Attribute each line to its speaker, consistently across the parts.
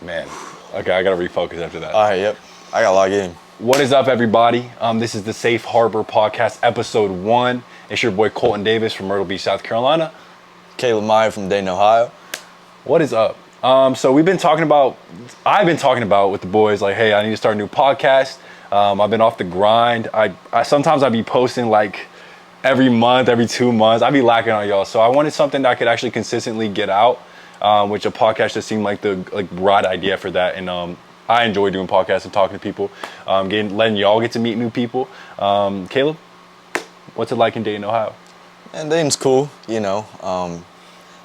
Speaker 1: Man. Okay, I got to refocus after that.
Speaker 2: All right, yep. I got to log in.
Speaker 1: What is up, everybody? This is the Safe Harbor Podcast, Episode 1. It's your boy, Colton Davis from Myrtle Beach, South Carolina.
Speaker 2: Kaleb Meyer from Dayton, Ohio.
Speaker 1: What is up? So I've been talking about with the boys, like, hey, I need to start a new podcast. I've been off the grind. I sometimes I'd be posting like every month, every 2 months. I'd be lacking on y'all. So I wanted something that I could actually consistently get out, which a podcast just seemed like the right idea for that. And I enjoy doing podcasts and talking to people, letting y'all get to meet new people. Kaleb, what's it like in Dayton, Ohio?
Speaker 2: And Dayton's cool, you know.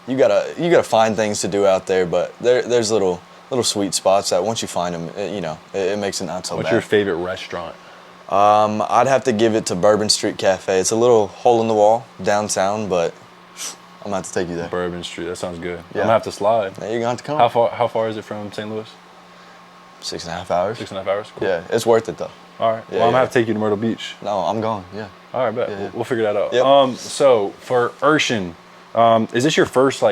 Speaker 2: You gotta find things to do out there, but there's little sweet spots that once you find them, it makes it not so bad.
Speaker 1: What's your favorite restaurant?
Speaker 2: I'd have to give it to Bourbon Street Cafe. It's a little hole in the wall downtown, but I'm gonna have to take you there.
Speaker 1: Bourbon Street, that sounds good.
Speaker 2: Yeah.
Speaker 1: I'm gonna have to slide.
Speaker 2: Yeah, you're gonna have to come.
Speaker 1: How far is it from St. Louis?
Speaker 2: 6.5 hours.
Speaker 1: 6.5 hours? Cool.
Speaker 2: Yeah, it's worth it though.
Speaker 1: All right.
Speaker 2: Yeah,
Speaker 1: well, I'm gonna have to take you to Myrtle Beach.
Speaker 2: No, I'm going. Yeah.
Speaker 1: All right, bet.
Speaker 2: Yeah.
Speaker 1: We'll figure that out.
Speaker 2: Yep.
Speaker 1: So for Urshan, is this your first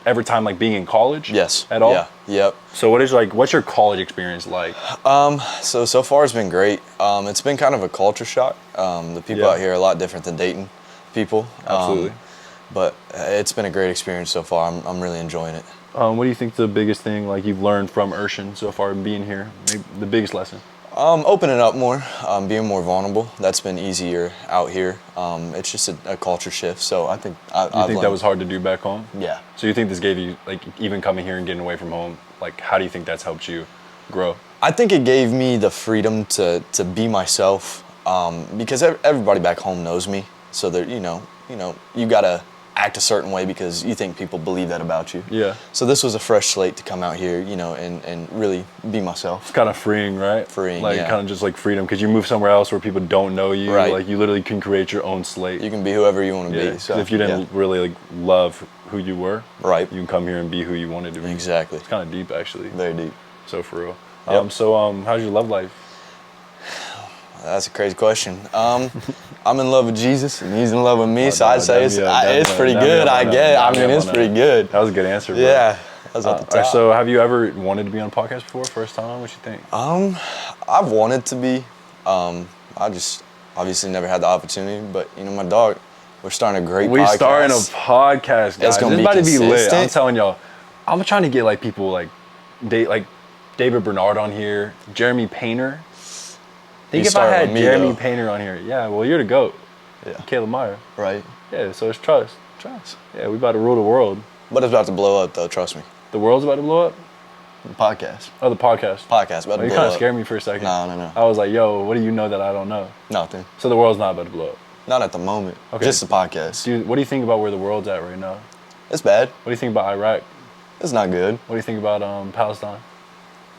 Speaker 1: ever time being in college?
Speaker 2: Yes.
Speaker 1: At all?
Speaker 2: Yeah. Yep.
Speaker 1: So what's your college experience like?
Speaker 2: So far it's been great. It's been kind of a culture shock. The people out here are a lot different than Dayton people.
Speaker 1: Absolutely.
Speaker 2: But it's been a great experience so far. I'm really enjoying it.
Speaker 1: What do you think the biggest thing you've learned from Urshan so far being here? Maybe the biggest lesson?
Speaker 2: Opening up more, being more vulnerable. That's been easier out here. It's just a culture shift. So I think
Speaker 1: You think that was hard to do back home?
Speaker 2: Yeah.
Speaker 1: So you think this gave you even coming here and getting away from home? How do you think that's helped you grow?
Speaker 2: I think it gave me the freedom to be myself, because everybody back home knows me. So that you gotta act a certain way because you think people believe that about you.
Speaker 1: Yeah.
Speaker 2: So this was a fresh slate to come out here, and really be myself.
Speaker 1: It's kind of freeing, right?
Speaker 2: Freeing,
Speaker 1: kind of just freedom, because you move somewhere else where people don't know you.
Speaker 2: Right.
Speaker 1: You literally can create your own slate.
Speaker 2: You can be whoever you want to be. So
Speaker 1: if you didn't really
Speaker 2: love
Speaker 1: who you were,
Speaker 2: right,
Speaker 1: you can come here and be who you wanted to be.
Speaker 2: Exactly.
Speaker 1: It's kind of deep, actually.
Speaker 2: Very deep.
Speaker 1: So for real.
Speaker 2: Yep.
Speaker 1: How's your love life?
Speaker 2: That's a crazy question. I'm in love with Jesus, and he's in love with me, so I'd say it's pretty good, I guess. It's pretty good.
Speaker 1: That was a good answer, bro.
Speaker 2: Yeah, that was at the top.
Speaker 1: So have you ever wanted to be on a podcast before, first time? What you think?
Speaker 2: I've wanted to be. I just obviously never had the opportunity, but my dog, we're starting a great podcast.
Speaker 1: We're starting a podcast, guys.
Speaker 2: It's gonna
Speaker 1: this
Speaker 2: be
Speaker 1: about to be lit.
Speaker 2: consistent.
Speaker 1: I'm telling y'all, I'm trying to get people David Bernard on here, Jeremy Painter. Think if I had Jeremy Painter on here. Yeah, well, you're the GOAT.
Speaker 2: Yeah.
Speaker 1: Kaleb Meyer.
Speaker 2: Right.
Speaker 1: Yeah, so it's trust.
Speaker 2: Trust.
Speaker 1: Yeah, we about to rule the world.
Speaker 2: But it's about to blow up, though, trust me.
Speaker 1: The world's about to blow up?
Speaker 2: The podcast.
Speaker 1: Oh, the podcast.
Speaker 2: Podcast about to blow up.
Speaker 1: You kind of scared me for a second.
Speaker 2: No.
Speaker 1: I was like, yo, what do you know that I don't know?
Speaker 2: Nothing.
Speaker 1: So the world's not about to blow up?
Speaker 2: Not at the moment.
Speaker 1: Okay.
Speaker 2: Just the podcast.
Speaker 1: Dude, what do you think about where the world's at right now?
Speaker 2: It's bad.
Speaker 1: What do you think about Iraq?
Speaker 2: It's not good.
Speaker 1: What do you think about Palestine?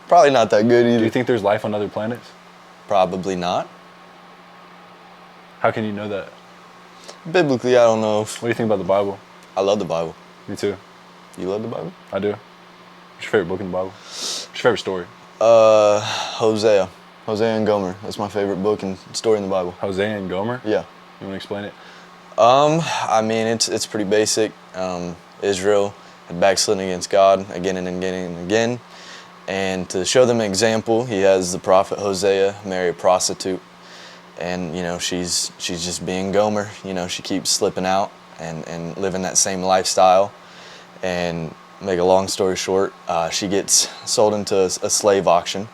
Speaker 2: Probably not that good either.
Speaker 1: Do you think there's life on other planets?
Speaker 2: Probably not.
Speaker 1: How can you know that?
Speaker 2: Biblically, I don't know.
Speaker 1: What do you think about the Bible?
Speaker 2: I love the Bible.
Speaker 1: Me too.
Speaker 2: You love the Bible?
Speaker 1: I do. What's your favorite book in the Bible? What's your favorite story?
Speaker 2: Hosea. Hosea and Gomer. That's my favorite book and story in the Bible.
Speaker 1: Hosea and Gomer?
Speaker 2: Yeah.
Speaker 1: You want to explain it?
Speaker 2: It's pretty basic. Israel had backslidden against God again and again and again. And to show them an example, he has the prophet Hosea marry a prostitute. And, she's just being Gomer. She keeps slipping out and living that same lifestyle. And make a long story short, she gets sold into a slave auction.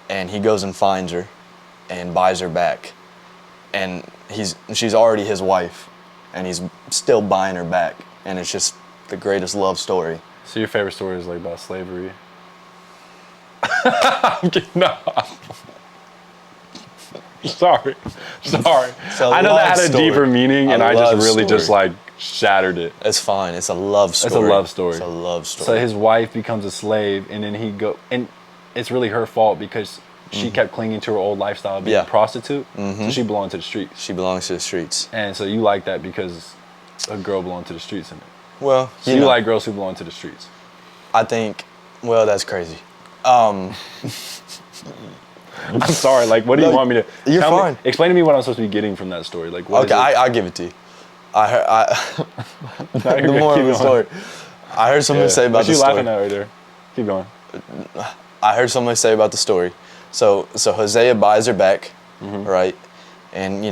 Speaker 2: And he goes and finds her and buys her back. And she's already his wife. And he's still buying her back. And it's just the greatest love story.
Speaker 1: So your favorite story is about slavery? I'm kidding. No. Sorry. I know that had a deeper meaning, and I just really shattered it.
Speaker 2: It's fine. It's a love story.
Speaker 1: It's a love story.
Speaker 2: It's a love story.
Speaker 1: So his wife becomes a slave, and then and it's really her fault because she kept clinging to her old lifestyle of being a prostitute. So she belonged to the streets.
Speaker 2: She belongs to the streets.
Speaker 1: And so you like that because a girl belonged to the streets in it.
Speaker 2: Well,
Speaker 1: so you like girls who belong to the streets.
Speaker 2: I think, that's crazy.
Speaker 1: I'm sorry. What do you want me to?
Speaker 2: You're fine.
Speaker 1: Explain to me what I'm supposed to be getting from that story. What
Speaker 2: Okay, I'll give it to you. The moral of the story. I heard something say about
Speaker 1: what
Speaker 2: the
Speaker 1: you
Speaker 2: story.
Speaker 1: laughing at right there? Keep going.
Speaker 2: I heard somebody say about the story. So Hosea buys her back, right? And,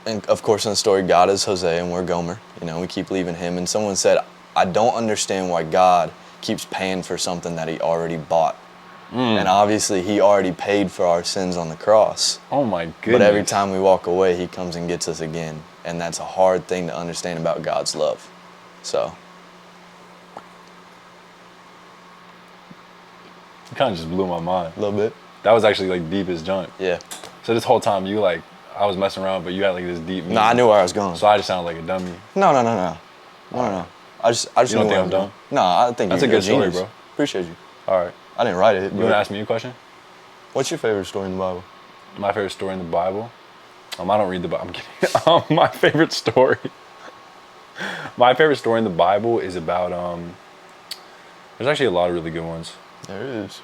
Speaker 2: and of course in the story, God is Hosea and we're Gomer. We keep leaving him. And someone said, I don't understand why God keeps paying for something that he already bought. And obviously he already paid for our sins on the cross.
Speaker 1: Oh my goodness.
Speaker 2: But every time we walk away, he comes and gets us again. And that's a hard thing to understand about God's love. So.
Speaker 1: It kind of just blew my mind.
Speaker 2: A little bit.
Speaker 1: That was actually like deep as junk.
Speaker 2: Yeah.
Speaker 1: So this whole time you like, I was messing around, but you had like this deep.
Speaker 2: No, I knew where I was going.
Speaker 1: So I just sounded like a dummy.
Speaker 2: No. I just
Speaker 1: You don't think I'm dumb?
Speaker 2: No, I think
Speaker 1: That's
Speaker 2: you're
Speaker 1: a good story,
Speaker 2: genius.
Speaker 1: bro.
Speaker 2: Appreciate you.
Speaker 1: All right.
Speaker 2: I didn't write it.
Speaker 1: You want to ask me a question?
Speaker 2: What's your favorite story in the Bible?
Speaker 1: My favorite story in the Bible? I don't read the Bible. I'm kidding. My favorite story. My favorite story in the Bible is about, there's actually a lot of really good ones.
Speaker 2: There is.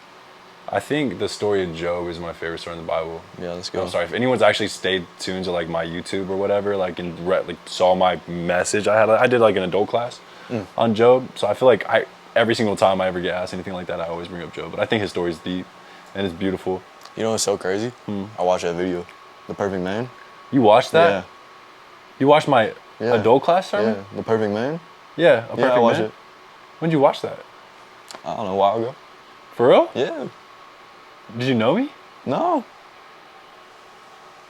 Speaker 1: I think the story of Job is my favorite story in the Bible.
Speaker 2: Yeah, let's go.
Speaker 1: I'm sorry if anyone's actually stayed tuned to like my YouTube or whatever, like and saw my message. I did like an adult class on Job, so I feel like every single time I ever get asked anything like that, I always bring up Job. But I think his story is deep and it's beautiful.
Speaker 2: You know what's so crazy? I watched that video, The Perfect Man.
Speaker 1: You watched that?
Speaker 2: Yeah.
Speaker 1: You watched my adult class sermon?
Speaker 2: Yeah, The Perfect Man.
Speaker 1: Yeah, a perfect
Speaker 2: I watched
Speaker 1: man.
Speaker 2: it.
Speaker 1: When did you watch that?
Speaker 2: I don't know, a while ago.
Speaker 1: For real?
Speaker 2: Yeah.
Speaker 1: Did you know me?
Speaker 2: No.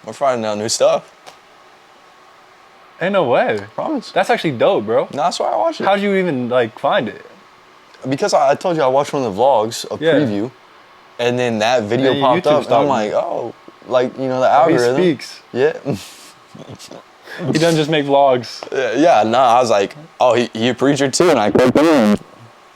Speaker 2: We're finding out new stuff.
Speaker 1: Ain't no way.
Speaker 2: Promise.
Speaker 1: That's actually dope, bro.
Speaker 2: No, that's why I watched it.
Speaker 1: How'd you even like find it?
Speaker 2: Because I told you I watched one of the vlogs, a preview, and then that video
Speaker 1: Yeah,
Speaker 2: popped
Speaker 1: YouTube
Speaker 2: up, and I'm like, oh, like, the algorithm.
Speaker 1: He speaks.
Speaker 2: Yeah.
Speaker 1: He doesn't just make vlogs.
Speaker 2: Yeah, no, I was like, oh, he a preacher too, and I clicked on him.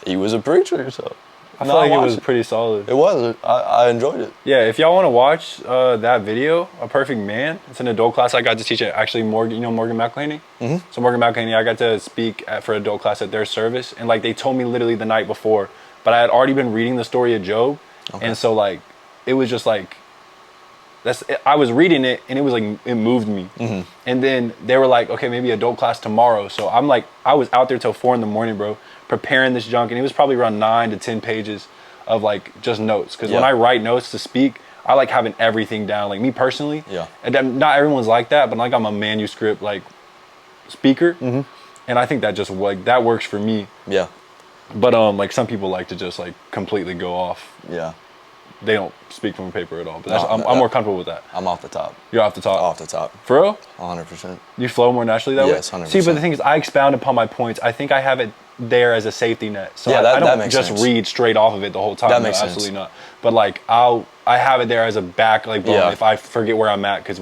Speaker 2: He was a preacher, so.
Speaker 1: I feel like it was pretty solid.
Speaker 2: It was. I enjoyed it.
Speaker 1: Yeah, if y'all want to watch that video, A Perfect Man, it's an adult class I got to teach at actually Morgan McElhaney? Mm-hmm. So Morgan McElhaney, I got to speak for adult class at their service, and like they told me literally the night before, but I had already been reading the story of Job, and so like it was just like I was reading it and it was like it moved me, and then they were like, okay, maybe adult class tomorrow. So I'm like, I was out there till 4 a.m, bro, preparing this junk, and it was probably around 9 to 10 pages of like just notes, because when I write notes to speak, I like having everything down. Like me personally, and then not everyone's like that, but like I'm a manuscript like speaker, and I think that just like that works for me. Yeah. But like some people like to just like completely go off. Yeah. They don't speak from paper at all. But that's, I'm more comfortable with that.
Speaker 2: I'm off the top.
Speaker 1: You're off the top?
Speaker 2: Off the top.
Speaker 1: For real?
Speaker 2: 100%.
Speaker 1: You flow more naturally that way?
Speaker 2: Yes, 100%.
Speaker 1: See, but the thing is, I expound upon my points. I think I have it there as a safety net. So I don't just read straight off of it the whole time.
Speaker 2: That makes sense.
Speaker 1: Absolutely not. But like, I have it there as a back, like, boom, if I forget where I'm at, because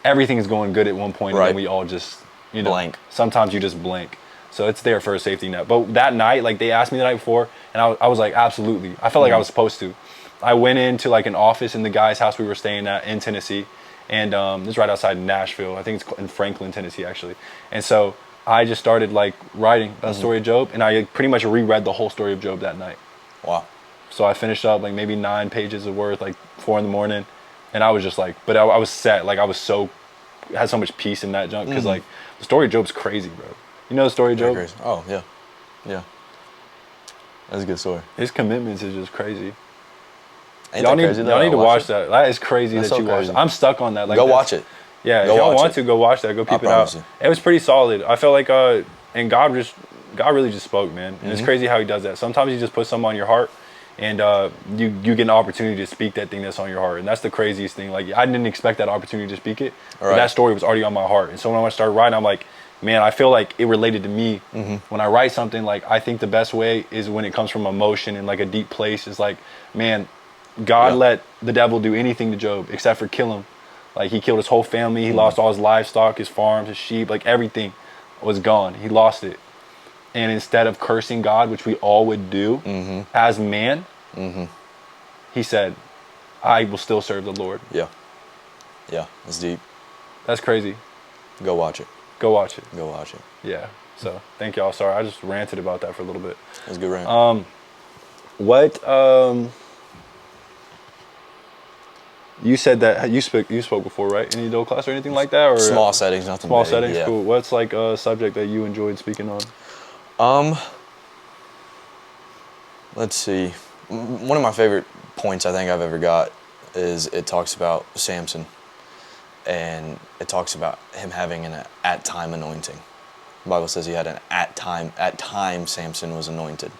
Speaker 1: everything is going good at one point, and then we all just, blank. Sometimes you just blank. So it's there for a safety net. But that night, like they asked me the night before, and I was like, absolutely. I felt like I was supposed to. I went into like an office in the guy's house we were staying at in Tennessee, and it's right outside Nashville. I think it's in Franklin, Tennessee, actually. And so I just started like writing the story of Job, and I pretty much reread the whole story of Job that night. Wow. So I finished up like maybe 9 pages of worth, like 4 a.m, and I was just like, but I was set. Like I had so much peace in that junk, because like the story of Job's crazy, bro. You know the story of Job?
Speaker 2: Crazy. Oh yeah, yeah. That's a good story.
Speaker 1: His commitments is just crazy.
Speaker 2: Y'all need
Speaker 1: to watch that. That is crazy that you watched it. I'm stuck on that. Like,
Speaker 2: go watch it.
Speaker 1: Yeah, if y'all want to, go watch that. Go peep it out. It was pretty solid. I felt like, and God really just spoke, man. And it's crazy how he does that. Sometimes he just puts something on your heart, and you get an opportunity to speak that thing that's on your heart. And that's the craziest thing. Like, I didn't expect that opportunity to speak it. But that story was already on my heart. And so when I started writing, I'm like, man, I feel like it related to me. When I write something, like, I think the best way is when it comes from emotion and like a deep place. Is like, man, God let the devil do anything to Job except for kill him. Like, he killed his whole family. He lost all his livestock, his farms, his sheep, like everything was gone. He lost it. And instead of cursing God, which we all would do as man, he said, I will still serve the Lord. Yeah. Yeah, that's deep. That's crazy. Go watch it. Go watch it. Go watch it. Yeah. So thank y'all. Sorry, I just ranted about that for a little bit. That was a good rant. You said that you spoke before, right? In adult class or anything like that, or small settings, nothing. Small settings, yeah. Cool. What's like a subject that you enjoyed speaking on? Let's see.
Speaker 2: one of my favorite points I think I've ever got is it talks about Samson, and it talks about him having an at-time anointing. The Bible says he had an at time Samson was anointed.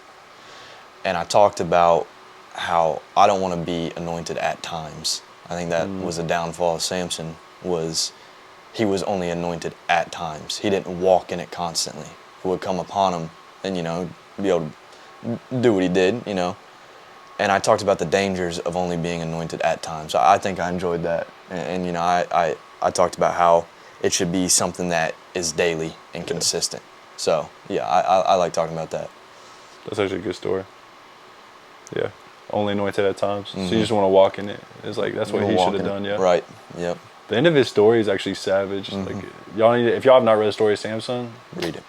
Speaker 2: And I talked about how I don't want to be anointed at times. I think that was the downfall of Samson, was he was only anointed at times. He didn't walk in it constantly. It would come upon him and, you know, be able to do what he did, you know. And I talked about the dangers of only being anointed at times. I think I enjoyed that. And you know, I talked about how it should be something that is daily and consistent. So, yeah, I like talking about that.
Speaker 1: That's actually a good story. Yeah. Only anointed at times. So you just want to walk in it. It's like, that's what he should have done, yeah.
Speaker 2: Right, yep.
Speaker 1: The end of his story is actually savage. Like, y'all need to, if y'all have not read the story of Samson,
Speaker 2: read it.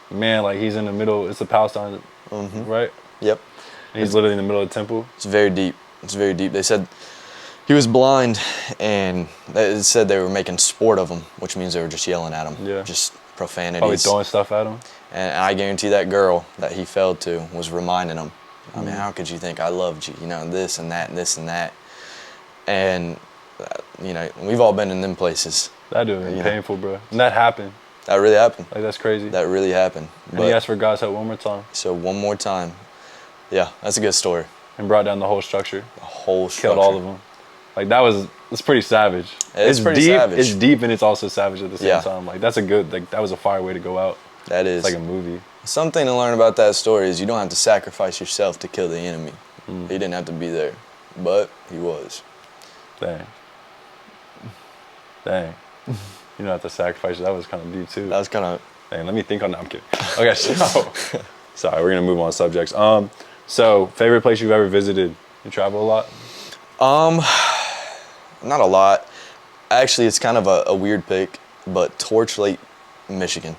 Speaker 1: Man, like, he's in the middle, it's the Palestine, right?
Speaker 2: Yep.
Speaker 1: And he's literally in the middle of the temple.
Speaker 2: It's very deep. It's very deep. They said he was blind, and it said they were making sport of him, which means they were just yelling at him.
Speaker 1: Yeah.
Speaker 2: Just profanities.
Speaker 1: Probably throwing stuff at him.
Speaker 2: And I guarantee that girl that he fell to was reminding him, I mean, how could you think I loved you? You know, this and that and this and that. And, you know, we've all been in them places.
Speaker 1: That dude was painful, bro. And that happened.
Speaker 2: That really happened.
Speaker 1: Like, that's crazy.
Speaker 2: That really happened.
Speaker 1: And he asked for God's help one more time.
Speaker 2: So one more time. Yeah, that's a good story.
Speaker 1: And brought down the whole structure.
Speaker 2: The whole structure.
Speaker 1: Killed all of them. Like, it's pretty savage.
Speaker 2: It's pretty
Speaker 1: deep,
Speaker 2: savage.
Speaker 1: It's deep and it's also savage at the same time. Like, that's a good, like, that was a fire way to go out.
Speaker 2: That is.
Speaker 1: It's like a movie.
Speaker 2: Something to learn about that story is you don't have to sacrifice yourself to kill the enemy. He didn't have to be there, but he was.
Speaker 1: Dang. You don't have to sacrifice. That was kind of deep too.
Speaker 2: That was kind of.
Speaker 1: Dang, let me think on that. I'm kidding. Okay, so sorry, we're gonna move on subjects. So favorite place you've ever visited? You travel a lot?
Speaker 2: Not a lot. Actually, it's kind of a weird pick, but Torch Lake, Michigan.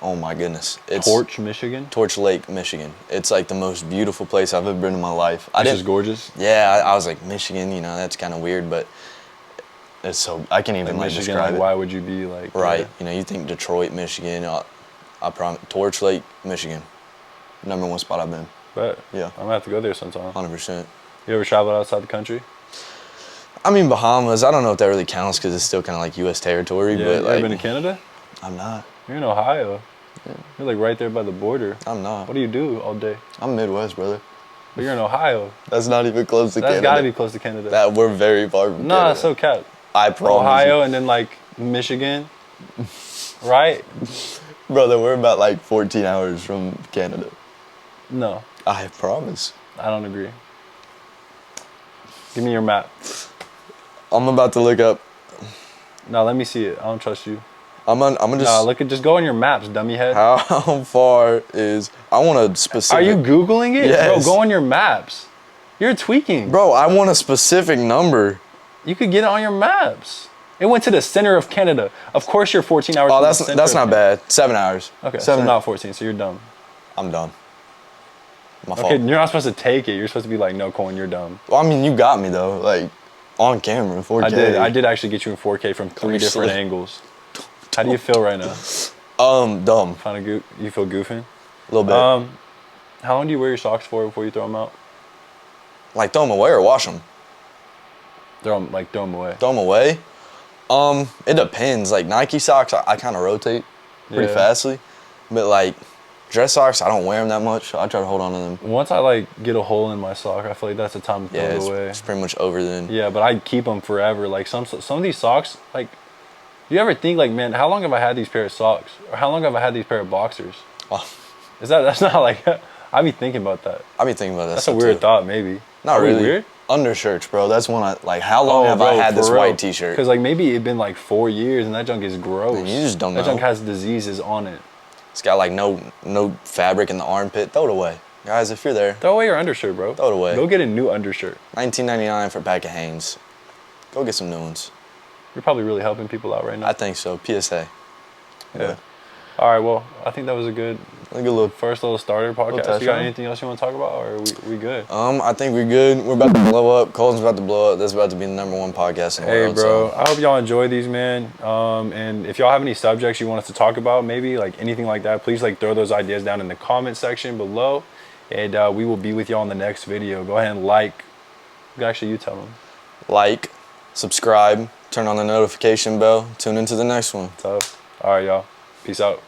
Speaker 2: Oh my goodness. It's
Speaker 1: Torch, Michigan?
Speaker 2: Torch Lake, Michigan. It's like the most beautiful place I've ever been in my life.
Speaker 1: It's just gorgeous?
Speaker 2: Yeah, I was like, Michigan, you know, that's kind of weird, but it's so, I can't even
Speaker 1: like Michigan,
Speaker 2: describe
Speaker 1: like,
Speaker 2: it.
Speaker 1: why would you be like...
Speaker 2: Right, you know, you think Detroit, Michigan, I promise, Torch Lake, Michigan. #1 spot I've been.
Speaker 1: But
Speaker 2: yeah.
Speaker 1: I'm gonna have to go there sometime.
Speaker 2: 100%.
Speaker 1: You ever traveled outside the country?
Speaker 2: I mean, Bahamas, I don't know if that really counts because it's still kind of like U.S. territory,
Speaker 1: Yeah,
Speaker 2: but
Speaker 1: you
Speaker 2: like...
Speaker 1: ever been to Canada?
Speaker 2: I'm not.
Speaker 1: You're in Ohio.
Speaker 2: Yeah.
Speaker 1: You're like right there by the border.
Speaker 2: I'm not.
Speaker 1: What do you do all day?
Speaker 2: I'm Midwest, brother.
Speaker 1: But you're in Ohio.
Speaker 2: That's not even close to Canada.
Speaker 1: That's gotta be close to Canada.
Speaker 2: That we're very far from Canada.
Speaker 1: No, that's so cap.
Speaker 2: I promise.
Speaker 1: Ohio and then like Michigan, right?
Speaker 2: Brother, we're about like 14 hours from Canada.
Speaker 1: No.
Speaker 2: I promise.
Speaker 1: I don't agree. Give me your map.
Speaker 2: I'm about to look up.
Speaker 1: No, let me see it. I don't trust you.
Speaker 2: I'm gonna just.
Speaker 1: No, just go on your maps, dummy head.
Speaker 2: How far is? I want a specific.
Speaker 1: Are you Googling it?
Speaker 2: Yes.
Speaker 1: Bro, go on your maps. You're tweaking.
Speaker 2: Bro, I want a specific number.
Speaker 1: You could get it on your maps. It went to the center of Canada. Of course you're 14 hours from the center.
Speaker 2: That's not bad. 7 hours.
Speaker 1: Okay,
Speaker 2: 7.
Speaker 1: so not 14, so you're dumb.
Speaker 2: I'm done. My fault.
Speaker 1: Okay, you're not supposed to take it. You're supposed to be like, no, Colton, you're dumb.
Speaker 2: Well, I mean, you got me though. Like, on camera, 4K.
Speaker 1: I did actually get you in 4K from 3 different angles. How do you feel right now?
Speaker 2: Dumb.
Speaker 1: You feel goofing?
Speaker 2: A little bit.
Speaker 1: How long do you wear your socks for before you throw them out?
Speaker 2: Like, throw them away or wash them?
Speaker 1: Throw them away.
Speaker 2: Throw them away? It depends. Like, Nike socks, I kind of rotate pretty fastly. But, like, dress socks, I don't wear them that much. I try to hold on to them.
Speaker 1: Once I, like, get a hole in my sock, I feel like that's the time to throw it away.
Speaker 2: It's pretty much over then.
Speaker 1: Yeah, but I keep them forever. Like, some of these socks, like, do you ever think, like, man, how long have I had these pair of socks? Or how long have I had these pair of boxers?
Speaker 2: Oh.
Speaker 1: That's not, like, I be thinking about that.
Speaker 2: I be thinking about that.
Speaker 1: That's a weird thought, maybe.
Speaker 2: Not really.
Speaker 1: Weird?
Speaker 2: Undershirts, bro. That's one how long have I had this white t-shirt?
Speaker 1: Because, like, maybe it's been, like, 4 years and that junk is gross.
Speaker 2: Man, you just don't know.
Speaker 1: That junk has diseases on it.
Speaker 2: It's got, like, no fabric in the armpit. Throw it away. Guys, if you're there.
Speaker 1: Throw away your undershirt, bro.
Speaker 2: Throw it away.
Speaker 1: Go get a new undershirt.
Speaker 2: $19.99 for a pack of Hanes. Go get some new ones.
Speaker 1: You're probably really helping people out right now.
Speaker 2: I think so. PSA.
Speaker 1: Yeah. All right, well, I think that was a good first little starter podcast. You got anything else you want to talk about, or are we good?
Speaker 2: I think we're good. We're about to blow up. Colton's about to blow up. This is about to be the #1 podcast in the world.
Speaker 1: Hey, bro.
Speaker 2: So.
Speaker 1: I hope y'all enjoy these, man. And if y'all have any subjects you want us to talk about, maybe, like, anything like that, please, like, throw those ideas down in the comment section below. And we will be with y'all in the next video. Go ahead and like. Actually, you tell them.
Speaker 2: Like, subscribe, turn on the notification bell. Tune into the next one.
Speaker 1: All right, y'all. Peace out.